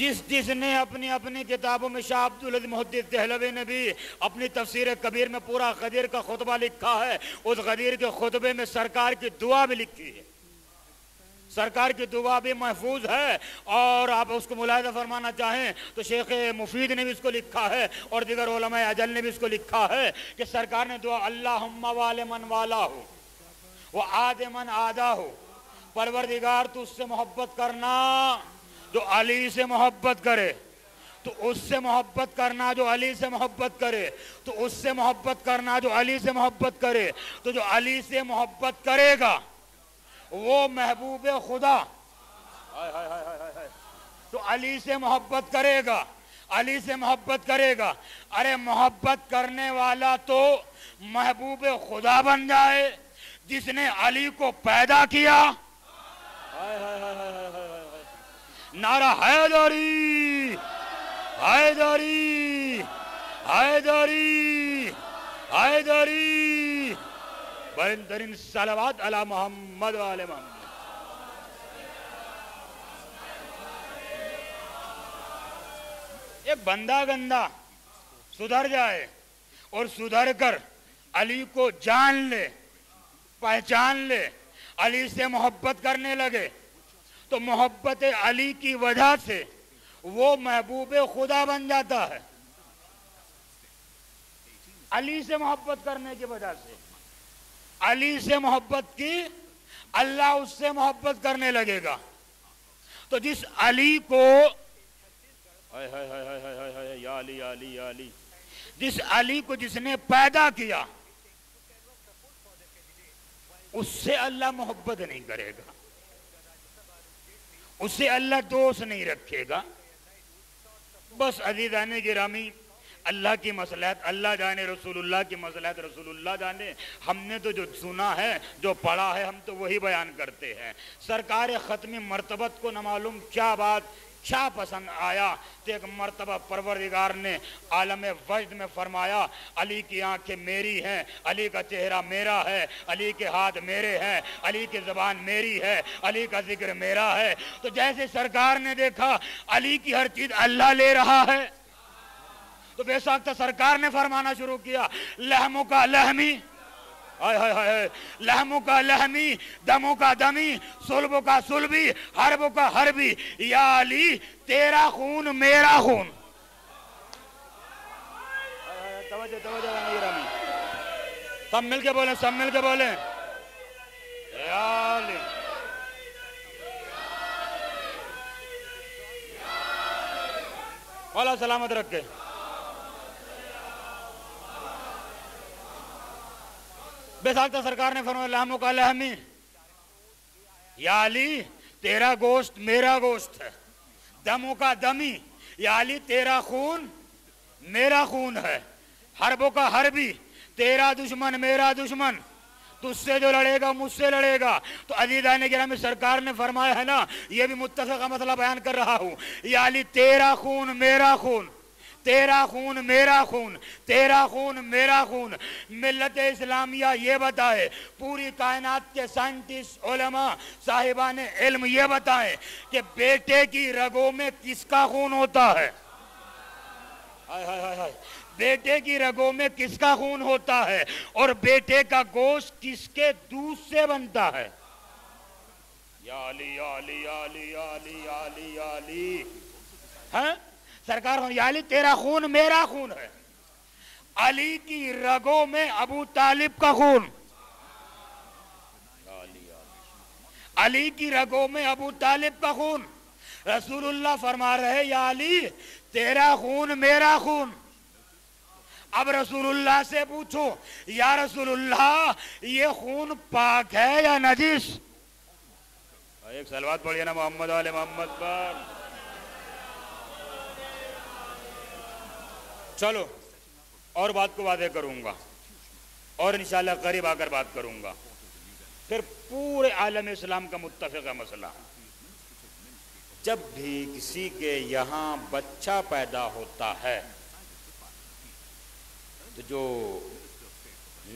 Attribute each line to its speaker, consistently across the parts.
Speaker 1: جس نے اپنی کتابوں میں شاہ عبدالعزیز محدث دہلوی نے بھی اپنی تفسیر کبیر میں پورا غدیر کا خطبہ لکھا ہے، اس غدیر کے خطبے میں سرکار کی دعا بھی لکھی ہے، سرکار کی دعا بھی محفوظ ہے، اور آپ اس کو ملاحظہ فرمانا چاہیں تو شیخ مفید نے بھی اس کو لکھا ہے اور دیگر علماء اجل نے بھی اس کو لکھا ہے کہ سرکار نے دعا اللہم وال من والا ہو وعاد من آدھا ہو، پروردگار تو اس سے محبت کرنا جو علی سے محبت کرے، تو اس سے محبت کرنا جو علی سے محبت کرے، تو اس سے محبت کرنا جو علی سے محبت کرے، تو جو علی سے محبت کرے گا وہ محبوب خدا، تو علی سے محبت کرے گا، علی سے محبت کرے گا، ارے محبت کرنے والا تو محبوب خدا بن جائے جس نے علی کو پیدا کیا۔ نعرہ حیدری حیدری حیدری حیدری، بلندرین صلوات علی محمد و آل محمد۔ ایک بندہ گندہ سدھر جائے اور سدھر کر علی کو جان لے، پہچان لے، علی سے محبت کرنے لگے، تو محبت علی کی وجہ سے وہ محبوب خدا بن جاتا ہے۔ علی سے محبت کرنے کی وجہ سے، علی سے محبت کی، اللہ اس سے محبت کرنے لگے گا۔ تو جس علی کو یا علی یا علی یا علی، جس علی کو جس نے پیدا کیا اس سے اللہ محبت نہیں کرے گا، اس سے اللہ دوست نہیں رکھے گا۔ بس عزیزان گرامی، اللہ کی مصلحت اللہ جانے، رسول اللہ کی مصلحت رسول اللہ جانے۔ ہم نے تو جو سنا ہے، جو پڑھا ہے، ہم تو وہی بیان کرتے ہیں۔ سرکار ختمی مرتبت کو نہ معلوم کیا بات، کیا پسند آیا تو ایک مرتبہ پروردگار نے عالم وجد میں فرمایا علی کی آنکھیں میری ہیں، علی کا چہرہ میرا ہے، علی کے ہاتھ میرے ہیں، علی کی زبان میری ہے، علی کا ذکر میرا ہے۔ تو جیسے سرکار نے دیکھا علی کی ہر چیز اللہ لے رہا ہے، تو بے ساختہ سرکار نے فرمانا شروع کیا لحموں کا لحمی، لحموں کا لحمی، دموں کا دمی، صلبوں کا صلبی، حربوں کا حربی، یا علی تیرا خون میرا خون۔ توجہ سب مل کے بولیں، سب مل کے بولیں، یا علی مولا سلامت رکھے۔ بے ساختہ سرکار نے فرمایا لحموں کا لحمی، یا علی تیرا گوشت میرا گوشت ہے، دموں کا دمی، یا علی تیرا خون میرا خون ہے، حربوں کا حربی، تیرا دشمن میرا دشمن، تجھ سے جو لڑے گا مجھ سے لڑے گا۔ تو عزیزان گرامی سرکار نے فرمایا ہے نا، یہ بھی متفقہ مسئلہ بیان کر رہا ہوں، یا علی تیرا خون میرا خون، تیرا خون میرا خون، تیرا خون میرا خون۔ ملت اسلامیہ یہ بتائے، پوری کائنات کے سائنٹسٹ، علماء، صاحبان علم یہ بتائیں کہ بیٹے کی رگوں میں کس کا خون ہوتا ہے؟ بیٹے کی رگوں میں کس کا خون ہوتا ہے؟ اور بیٹے کا گوشت کس کے دودھ سے بنتا ہے؟ یا علی یا علی یا علی یا علی یا علی یا علی، ہاں سرکار یا علی تیرا خون میرا خون ہے۔ علی کی رگوں میں ابو طالب کا خون، علی کی رگوں میں ابو طالب کا خون۔ رسول اللہ فرما رہے یا علی تیرا خون میرا خون۔ اب رسول اللہ سے پوچھو یا رسول اللہ یہ خون پاک ہے یا نجس؟ ایک صلوات پڑھیے نا محمد علی محمد پر۔ چلو اور بات کو واضح کروں گا اور انشاءاللہ قریب آ کر بات کروں گا۔ پھر پورے عالم اسلام کا متفقہ مسئلہ، جب بھی کسی کے یہاں بچہ پیدا ہوتا ہے تو جو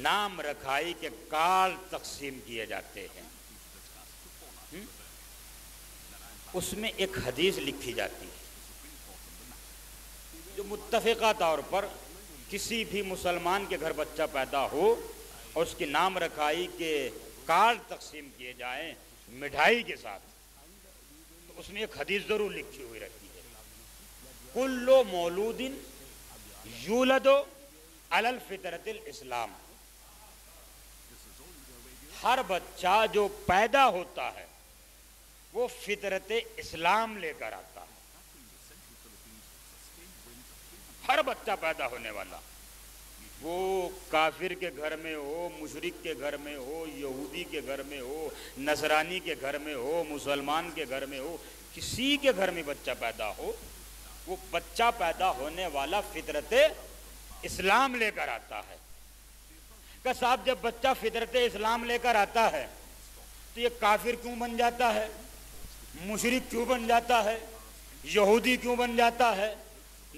Speaker 1: نام رکھائی کے کارڈ تقسیم کیے جاتے ہیں، اس میں ایک حدیث لکھی جاتی ہے جو متفقہ طور پر کسی بھی مسلمان کے گھر بچہ پیدا ہو اور اس کے نام رکھائی کے کارڈ تقسیم کیے جائیں مٹھائی کے ساتھ، تو اس میں ایک حدیث ضرور لکھی ہوئی رہتی ہے، کل مولود یولد علی الفطرۃ الاسلام، ہر بچہ جو پیدا ہوتا ہے وہ فطرت اسلام لے کر آتا ہے، ہر بچہ پیدا ہونے والا، وہ کافر کے گھر میں ہو، مشرک کے گھر میں ہو، یہودی کے گھر میں ہو، نصرانی کے گھر میں ہو، مسلمان کے گھر میں ہو، کسی کے گھر میں بچہ پیدا ہو، وہ بچہ پیدا ہونے والا فطرت اسلام لے کر آتا ہے۔ کہ صاحب جب بچہ فطرت اسلام لے کر آتا ہے تو یہ کافر کیوں بن جاتا ہے، مشرک کیوں بن جاتا ہے، یہودی کیوں بن جاتا ہے،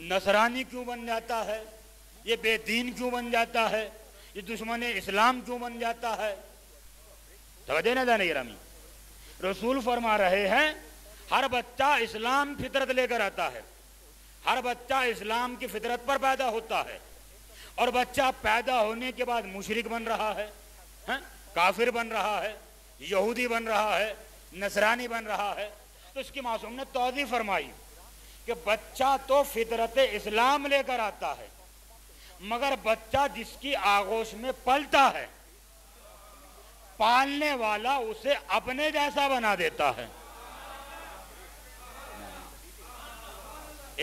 Speaker 1: نصرانی کیوں بن جاتا ہے، یہ بے دین کیوں بن جاتا ہے، یہ دشمن اسلام کیوں بن جاتا ہے؟ توجہ نہ جانے گرامی، رسول فرما رہے ہیں ہر بچہ اسلام فطرت لے کر آتا ہے، ہر بچہ اسلام کی فطرت پر پیدا ہوتا ہے، اور بچہ پیدا ہونے کے بعد مشرک بن رہا ہے، کافر بن رہا ہے، یہودی بن رہا ہے، نصرانی بن رہا ہے، تو اس کی معصوم نے توضیح فرمائی کہ بچہ تو فطرت اسلام لے کر آتا ہے، مگر بچہ جس کی آغوش میں پلتا ہے پالنے والا اسے اپنے جیسا بنا دیتا ہے۔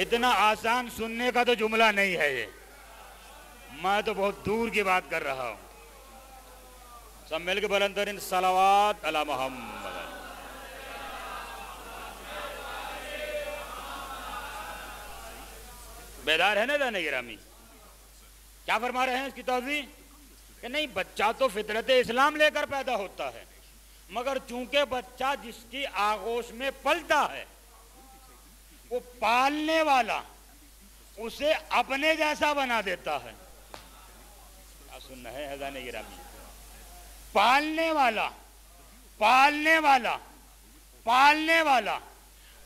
Speaker 1: اتنا آسان سننے کا تو جملہ نہیں ہے یہ، میں تو بہت دور کی بات کر رہا ہوں۔ سب مل کے بلند ترین صلوات علی محمد۔ بیدار ہے نا جانے گرامی؟ کیا فرما رہے ہیں اس کی توضیح؟ کہ نہیں، بچہ تو فطرت اسلام لے کر پیدا ہوتا ہے، مگر چونکہ بچہ جس کی آغوش میں پلتا ہے وہ پالنے والا اسے اپنے جیسا بنا دیتا ہے۔ کیا سن رہے ہیں جانے گرامی؟ پالنے والا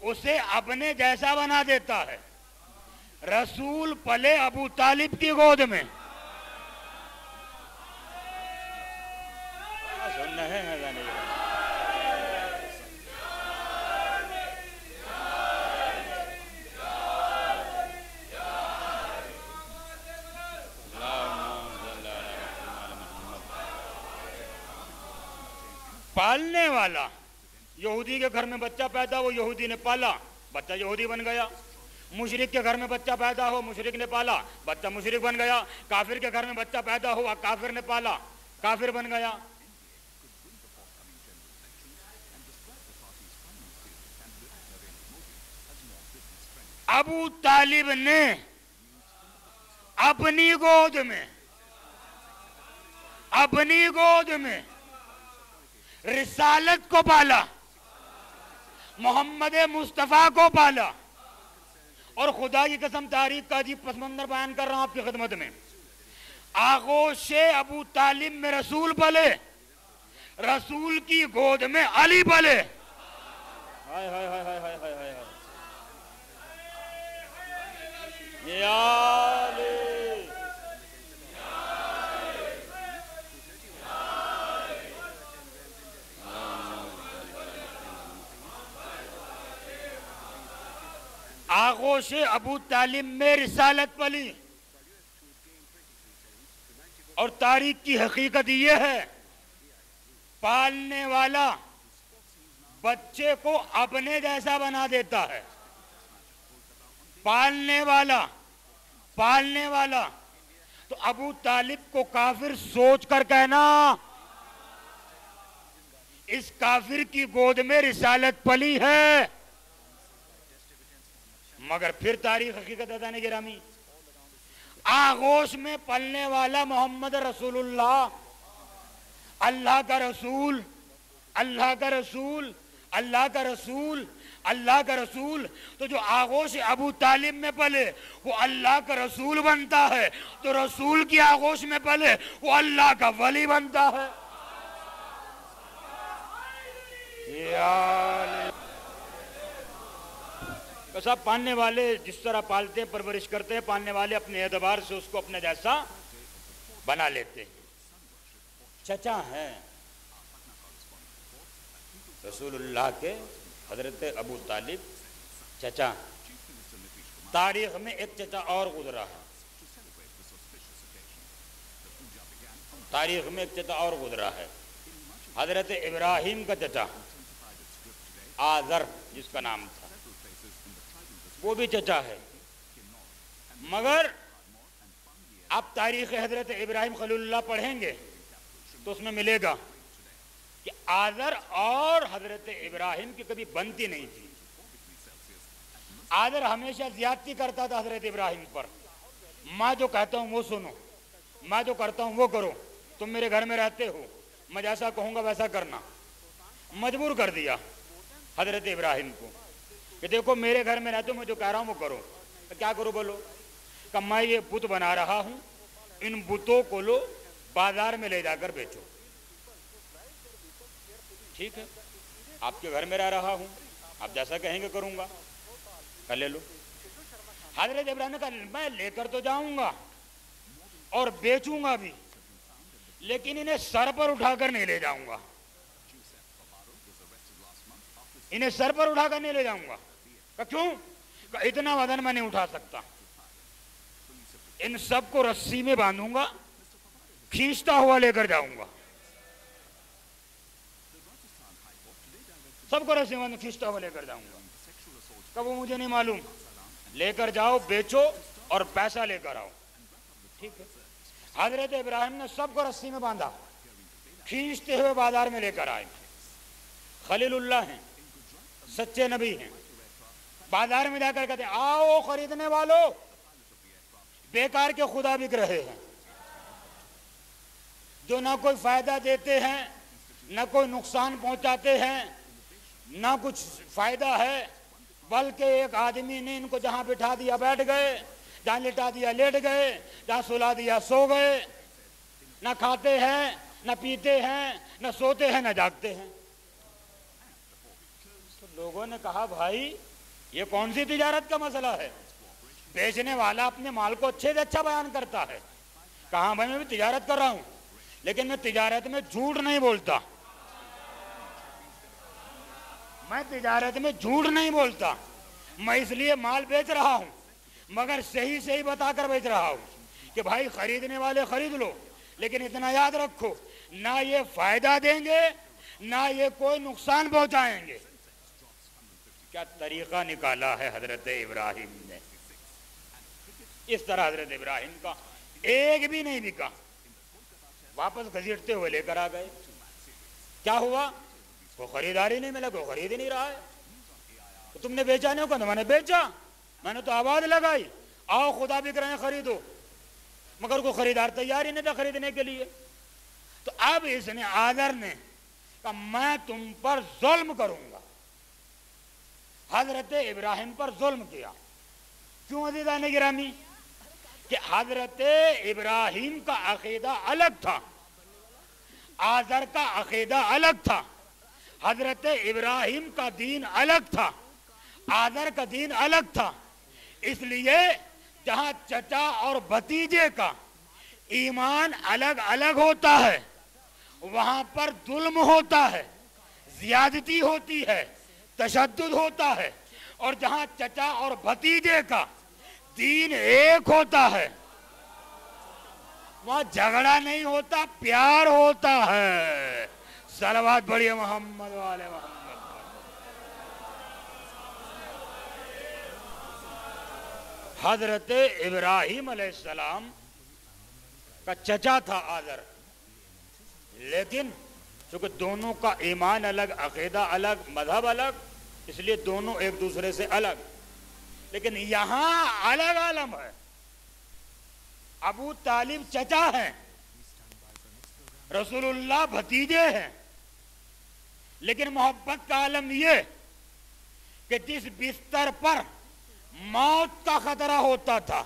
Speaker 1: اسے اپنے جیسا بنا دیتا ہے۔ رسول پلے ابو طالب کی گود میں، سن رہے ہیں جانے گرامی؟ پالنے والا، یہودی کے گھر میں بچہ پیدا ہو، یہودی نے پالا، بچہ یہودی بن گیا۔ مشرک کے گھر میں بچہ پیدا ہو، مشرک نے پالا، بچہ مشرک بن گیا۔ کافر کے گھر میں بچہ پیدا ہوا، کافر نے پالا، کافر بن گیا۔ ابو طالب نے اپنی گود میں رسالت کو پالا، محمد مصطفیٰ کو پالا، اور خدا کی قسم تاریخ کا عجیب پس منظر بیان کر رہا ہوں آپ کی خدمت میں۔ آغوش ابو طالب میں رسول پلے، رسول کی گود میں علی پلے۔ ہائے ہائے ہائے ہائے ہائے ہائے ہائے، یا علی۔ آغوش ابو طالب میں رسالت پلی، اور تاریخ کی حقیقت یہ ہے پالنے والا بچے کو اپنے جیسا بنا دیتا ہے۔ پالنے والا تو ابو طالب کو کافر سوچ کر کہنا اس کافر کی گود میں رسالت پلی ہے، مگر پھر تاریخ حقیقت بتانے گرامی، آغوش میں پلنے والا محمد رسول اللہ، اللہ کا رسول، اللہ کا رسول، اللہ کا رسول، اللہ کا رسول، تو جو آغوش ابو طالب میں پلے وہ اللہ کا رسول بنتا ہے، تو رسول کی آغوش میں پلے وہ اللہ کا ولی بنتا ہے۔ تو صاحب پالنے والے جس طرح پالتے ہیں پرورش کرتے ہیں، پالنے والے اپنے اعتبار سے اس کو اپنے جیسا بنا لیتے ہیں۔ چچا ہیں رسول اللہ کے حضرت ابو طالب، چچا۔ تاریخ میں ایک چچا اور گزرا ہے، تاریخ میں ایک چچا اور گزرا ہے، حضرت ابراہیم کا چچا آذر جس کا نام تھا، وہ بھی چچا ہے۔ مگر آپ تاریخ حضرت ابراہیم خلیل اللہ پڑھیں گے تو اس میں ملے گا کہ آذر اور حضرت ابراہیم کی کبھی بنتی نہیں تھی۔ آذر ہمیشہ زیادتی کرتا تھا حضرت ابراہیم پر، میں جو کہتا ہوں وہ سنو، میں جو کرتا ہوں وہ کرو، تم میرے گھر میں رہتے ہو، میں جیسا کہوں گا ویسا کرنا۔ مجبور کر دیا حضرت ابراہیم کو کہ دیکھو میرے گھر میں رہتے ہو، میں جو کہہ رہا ہوں وہ کرو۔ تو کیا کرو بولو؟ کہ میں یہ بت بنا رہا ہوں، ان بتوں کو لو بازار میں لے جا کر بیچو۔ ٹھیک ہے، آپ کے گھر میں رہ رہا ہوں، آپ جیسا کہیں گے کروں گا، کر لے لو۔ حضرت ابراہیم نے کہا میں لے کر تو جاؤں گا اور بیچوں گا بھی، لیکن انہیں سر پر اٹھا کر نہیں لے جاؤں گا، انہیں سر پر اٹھا کر نہیں لے جاؤں گا۔ کہ کیوں؟ کہ اتنا وزن میں نہیں اٹھا سکتا، ان سب کو رسی میں باندھوں گا، کھینچتا ہوا لے کر جاؤں گا، سب کو رسی میں کھینچتا ہوا لے کر جاؤں گا۔ کہ وہ مجھے نہیں معلوم، لے کر جاؤ، بیچو اور پیسہ لے کر آؤ۔ ٹھیک ہے، حضرت ابراہیم نے سب کو رسی میں باندھا، کھینچتے ہوئے بازار میں لے کر آئے۔ خلیل اللہ ہیں، سچے نبی ہیں، بازار میں جا کر کہتے ہیں آؤ خریدنے والوں، بیکار کے خدا بک رہے ہیں، جو نہ کوئی فائدہ دیتے ہیں، نہ کوئی نقصان پہنچاتے ہیں، نہ کچھ فائدہ ہے، بلکہ ایک آدمی نے ان کو جہاں بٹھا دیا بیٹھ گئے، جہاں لٹا دیا لیٹ گئے، جہاں سلا دیا سو گئے، نہ کھاتے ہیں، نہ پیتے ہیں، نہ سوتے ہیں، نہ جاگتے ہیں۔ تو لوگوں نے کہا بھائی یہ کون سی تجارت کا مسئلہ ہے؟ بیچنے والا اپنے مال کو اچھے سے اچھا بیان کرتا ہے، کہاں بھائی میں بھی تجارت کر رہا ہوں، لیکن میں تجارت میں جھوٹ نہیں بولتا، میں تجارت میں جھوٹ نہیں بولتا، میں اس لیے مال بیچ رہا ہوں، مگر صحیح صحیح بتا کر بیچ رہا ہوں کہ بھائی خریدنے والے خرید لو، لیکن اتنا یاد رکھو نہ یہ فائدہ دیں گے نہ یہ کوئی نقصان پہنچائیں گے۔ کیا طریقہ نکالا ہے حضرت ابراہیم نے! اس طرح حضرت ابراہیم کا ایک بھی نہیں بکا، واپس گھسیٹتے ہوئے لے کر آ گئے۔ کیا ہوا؟ وہ خریداری نہیں ملا، کوئی خرید ہی نہیں رہا ہے۔ تو تم نے بیچا نہیں ہوگا؟ میں نے بیچا، میں نے تو آواز لگائی آؤ خدا بک رہے ہیں خریدو، مگر کوئی خریدار تیار ہی نہیں تھا خریدنے کے لیے۔ تو اب اس نے آذر نے کہا میں تم پر ظلم کروں گا، حضرت ابراہیم پر ظلم کیا۔ کیوں عزیزان گرامی؟ کہ حضرت ابراہیم کا عقیدہ الگ تھا، آذر کا عقیدہ الگ تھا، حضرت ابراہیم کا دین الگ تھا، آذر کا دین الگ تھا۔ اس لیے جہاں چچا اور بھتیجے کا ایمان الگ الگ ہوتا ہے وہاں پر ظلم ہوتا ہے، زیادتی ہوتی ہے، تشدد ہوتا ہے، اور جہاں چچا اور بھتیجے کا دین ایک ہوتا ہے وہاں جھگڑا نہیں ہوتا، پیار ہوتا ہے۔ صلوات پڑھیے محمد والے محمد۔ حضرت ابراہیم علیہ السلام کا چچا تھا آذر، لیکن چونکہ دونوں کا ایمان الگ، عقیدہ الگ، مذہب الگ، اس لیے دونوں ایک دوسرے سے الگ، لیکن یہاں الگ عالم ہے۔ ابو طالب چچا ہیں، رسول اللہ بھتیجے ہیں، لیکن محبت کا عالم یہ کہ جس بستر پر موت کا خطرہ ہوتا تھا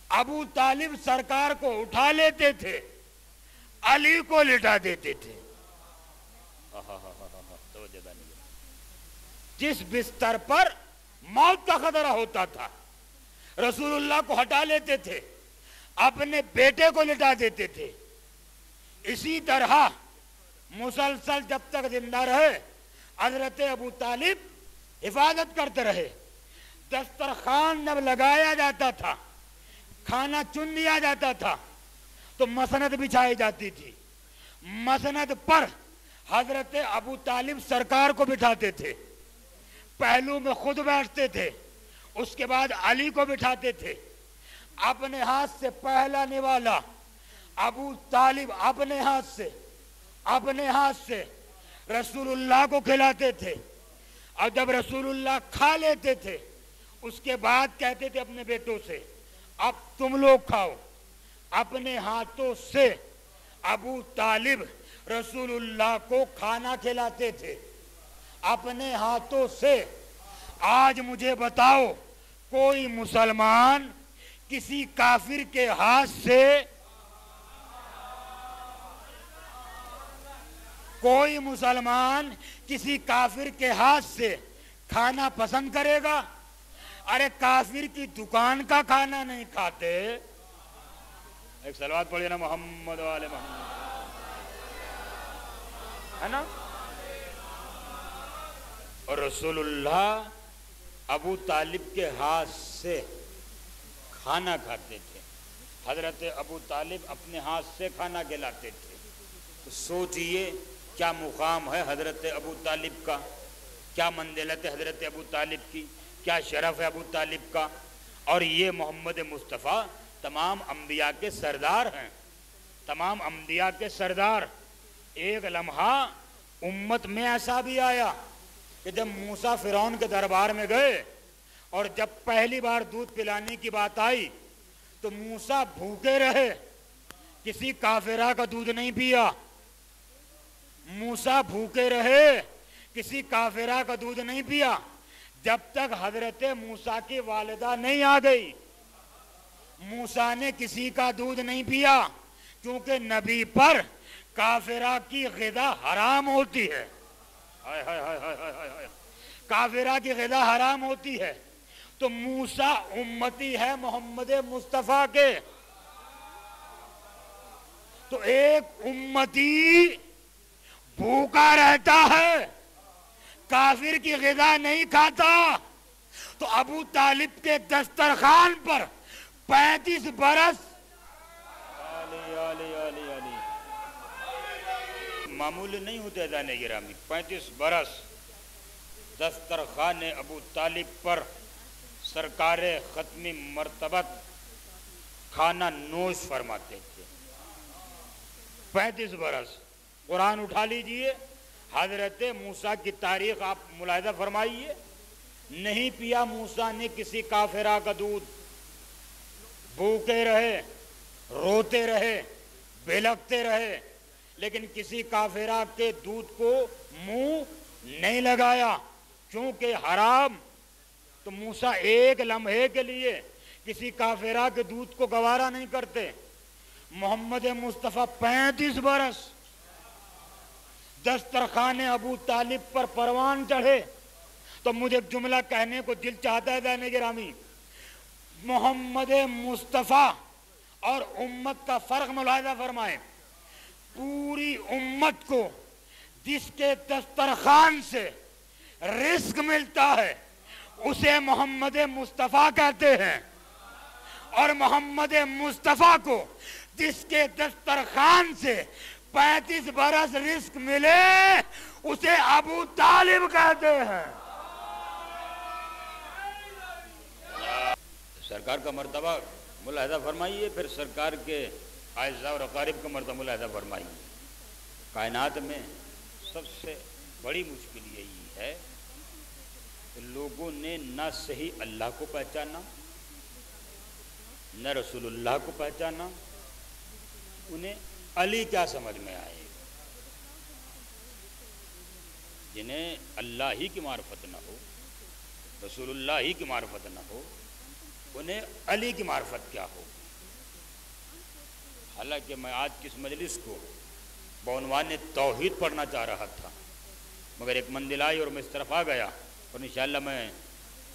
Speaker 1: ابو طالب سرکار کو اٹھا لیتے تھے، علی کو لٹا دیتے تھے۔ جس بستر پر موت کا خطرہ ہوتا تھا، رسول اللہ کو ہٹا لیتے تھے، اپنے بیٹے کو لٹا دیتے تھے۔ اسی طرح مسلسل جب تک زندہ رہے حضرت ابو طالب حفاظت کرتے رہے۔ دسترخوان جب لگایا جاتا تھا، کھانا چن دیا جاتا تھا تو مسند بچھائی جاتی تھی، مسند پر حضرت ابو طالب سرکار کو بٹھاتے تھے، پہلو میں خود بیٹھتے تھے، اس کے بعد علی کو بٹھاتے تھے، اپنے ہاتھ سے پہلا نوالا ابو طالب اپنے ہاتھ سے رسول اللہ کو کھلاتے تھے، اور جب رسول اللہ کھا لیتے تھے اس کے بعد کہتے تھے اپنے بیٹوں سے اب تم لوگ کھاؤ۔ اپنے ہاتھوں سے ابو طالب رسول اللہ کو کھانا کھلاتے تھے، اپنے ہاتھوں سے۔ آج مجھے بتاؤ کوئی مسلمان کسی کافر کے ہاتھ سے، کوئی مسلمان کسی کافر کے ہاتھ سے کھانا پسند کرے گا؟ ارے کافر کی دکان کا کھانا نہیں کھاتے۔ ایک صلوات پڑھیے نا محمد والے محمد، ہے نا؟ اور رسول اللہ ابو طالب کے ہاتھ سے کھانا کھاتے تھے، حضرت ابو طالب اپنے ہاتھ سے کھانا کھلاتے تھے۔ تو سوچئے کیا مقام ہے حضرت ابو طالب کا، کیا منزلت ہے حضرت ابو طالب کی، کیا شرف ہے ابو طالب کا۔ اور یہ محمد مصطفیٰ تمام انبیاء کے سردار ہیں، تمام انبیاء کے سردار۔ ایک لمحہ امت میں ایسا بھی آیا کہ جب موسیٰ فرعون کے دربار میں گئے اور جب پہلی بار دودھ پلانے کی بات آئی تو موسیٰ بھوکے رہے، کسی کافرہ کا دودھ نہیں پیا۔ موسیٰ بھوکے رہے، کسی کافرہ کا دودھ نہیں پیا جب تک حضرت موسیٰ کی والدہ نہیں آ گئی۔ موسیٰ نے کسی کا دودھ نہیں پیا کیونکہ نبی پر کافرہ کی غذا حرام ہوتی ہے۔ کافرہ کی غذا حرام ہوتی ہے۔ تو موسیٰ امتی ہے محمد مصطفیٰ کے۔ تو ایک امتی بھوکا رہتا ہے، کافر کی غذا نہیں کھاتا۔ تو ابو طالب کے دسترخوان پر 35 برس معمول نہیں ہوتے اذان گرامی، 35 برس دسترخوان ابو طالب پر سرکار ختمی مرتبت کھانا نوش فرماتے تھے۔ 35 برس۔ قرآن اٹھا لیجئے، حضرت موسیٰ کی تاریخ آپ ملاحظہ فرمائیے، نہیں پیا موسیٰ نے کسی کافرہ کا دودھ، بھوکے رہے، روتے رہے، بلکتے رہے، لیکن کسی کافرہ کے دودھ کو منہ نہیں لگایا کیونکہ حرام۔ تو موسیٰ ایک لمحے کے لیے کسی کافرہ کے دودھ کو گوارا نہیں کرتے۔ محمد مصطفیٰ 35 برس دسترخوان ابو طالب پر پروان چڑھے۔ تو مجھے ایک جملہ کہنے کو دل چاہتا ہے دانے گرامی، محمد مصطفیٰ اور امت کا فرق ملاحظہ فرمائیں۔ پوری امت کو جس کے دسترخوان سے رزق ملتا ہے اسے محمد مصطفیٰ کہتے ہیں، اور محمد مصطفیٰ کو جس کے دسترخوان سے 35 برس رزق ملے اسے ابو طالب کہتے ہیں۔ سرکار کا مرتبہ ملاحظہ فرمائیے، پھر سرکار کے اعزاء اور اقارب کا مرتبہ ملاحظہ فرمائیے۔ کائنات میں سب سے بڑی مشکل یہی ہے کہ لوگوں نے نہ صحیح اللہ کو پہچانا، نہ رسول اللہ کو پہچانا۔ انہیں علی کیا سمجھ میں آئے؟ جنہیں اللہ ہی کی معرفت نہ ہو، رسول اللہ ہی کی معرفت نہ ہو، انہیں علی کی معرفت کیا ہو؟ حالانکہ میں آج کس مجلس کو بعنوان توحید پڑھنا چاہ رہا تھا، مگر ایک منزل آئی اور میں اس طرف آ گیا، اور انشاءاللہ میں